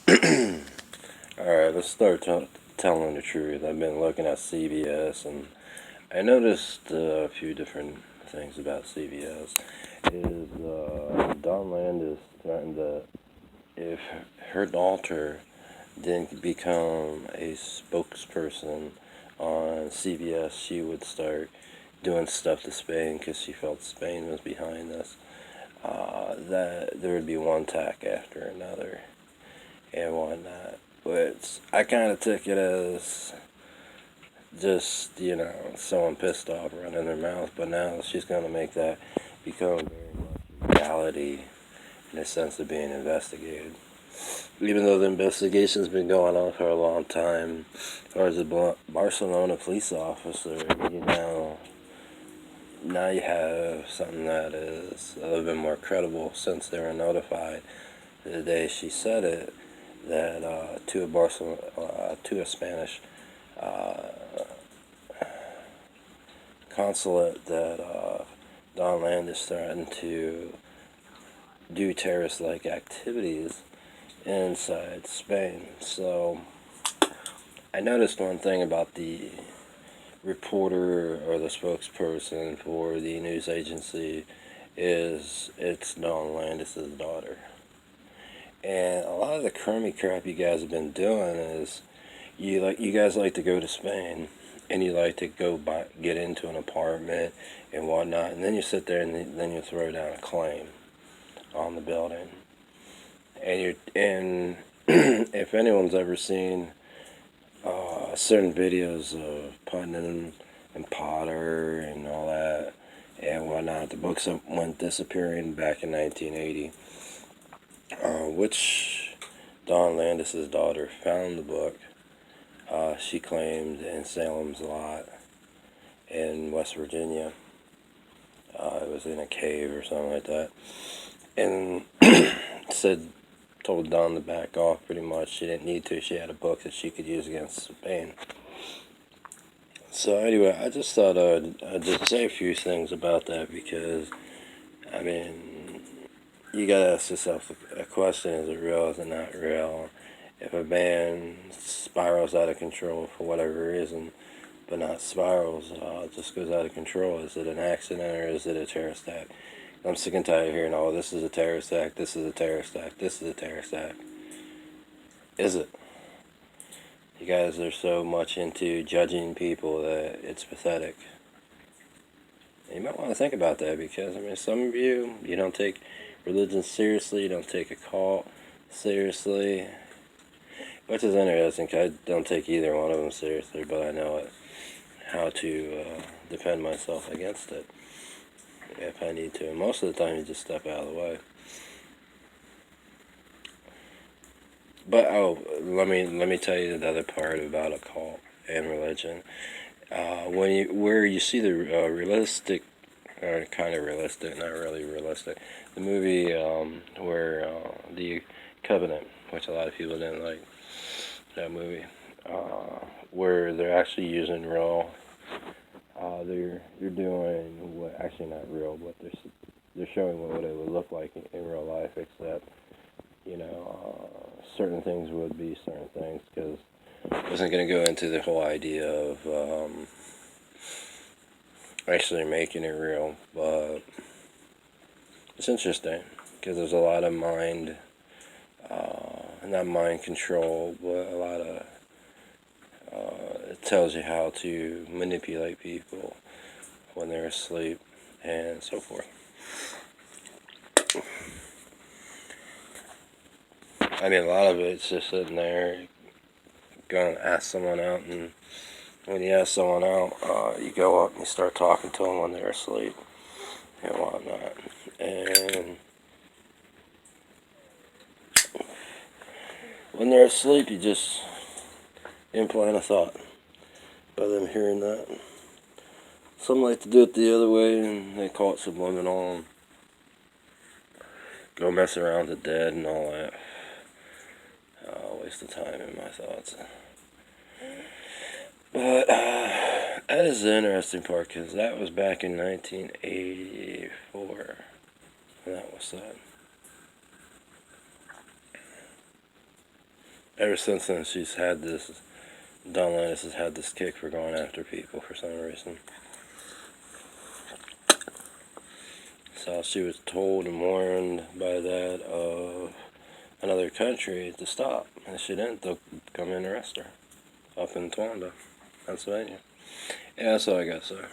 Alright, let's start telling the truth. I've been looking at CBS and I noticed a few different things about CBS. Is Don Landis threatened that if her daughter didn't become a spokesperson on CBS, she would start doing stuff to Spain because she felt Spain was behind this. That there would be one tack after another and whatnot. But I kind of took it as just, someone pissed off running their mouth. But now she's going to make that become very much reality in the sense of being investigated. Even though the investigation's been going on for a long time, as far as the Barcelona police officer, now you have something that is a little bit more credible since they were notified the day she said it that to a Spanish uh, consulate that Don Landis threatened to do terrorist-like activities inside Spain. So I noticed one thing about the reporter or the spokesperson for the news agency is it's Don Landis' daughter. And a lot of the crummy crap you guys have been doing is you guys like to go to Spain and you like to get into an apartment and whatnot, and then you sit there and then you throw down a claim on the building. And if anyone's ever seen certain videos of Putnam and Potter and all that and whatnot, the books that went disappearing back in 1980, which Don Landis' daughter found the book. She claimed in Salem's Lot in West Virginia. It was in a cave or something like that. And said, told Don to back off pretty much. She didn't need to. She had a book that she could use against Spain. So anyway, I just thought I'd just say a few things about that because, I mean, you gotta ask yourself a question: is it real? Is it not real? If a band spirals out of control for whatever reason, but not spirals, just goes out of control, is it an accident or is it a terrorist act? I'm sick and tired of hearing, oh, this is a terrorist act, this is a terrorist act, this is a terrorist act. Is it? You guys are so much into judging people that it's pathetic. And you might want to think about that because, I mean, some of you don't take religion seriously, you don't take a cult seriously, which is interesting because I don't take either one of them seriously, but I know how to defend myself against it if I need to. And most of the time, you just step out of the way. But let me tell you the other part about a cult and religion. Where you see the realistic, or kind of realistic, not really realistic, the movie where the Covenant, which a lot of people didn't like that movie, where they're actually using real. They're doing what actually not real, but they're showing what it would look like in real life, except certain things would be certain things because I wasn't going to go into the whole idea of actually making it real, but it's interesting because there's a lot of not mind control, but a lot of it tells you how to manipulate people when they're asleep and so forth. I mean, a lot of it's just sitting there, going to ask someone out, and when you ask someone out, you go up and you start talking to them when they're asleep and whatnot. And when they're asleep, you just implant a thought by them hearing that. Some like to do it the other way, and they call it subliminal. And go mess around with the dead and all that. Waste of time in my thoughts. But that is the interesting part because that was back in 1984. And that was sad. ever since then, she's had this. Dawn Lantis has had this kick for going after people for some reason. So she was told and warned by that of another country to stop. And if she didn't, they'll come in and arrest her. Up in Towanda, Pennsylvania. Yeah, that's all I got to say.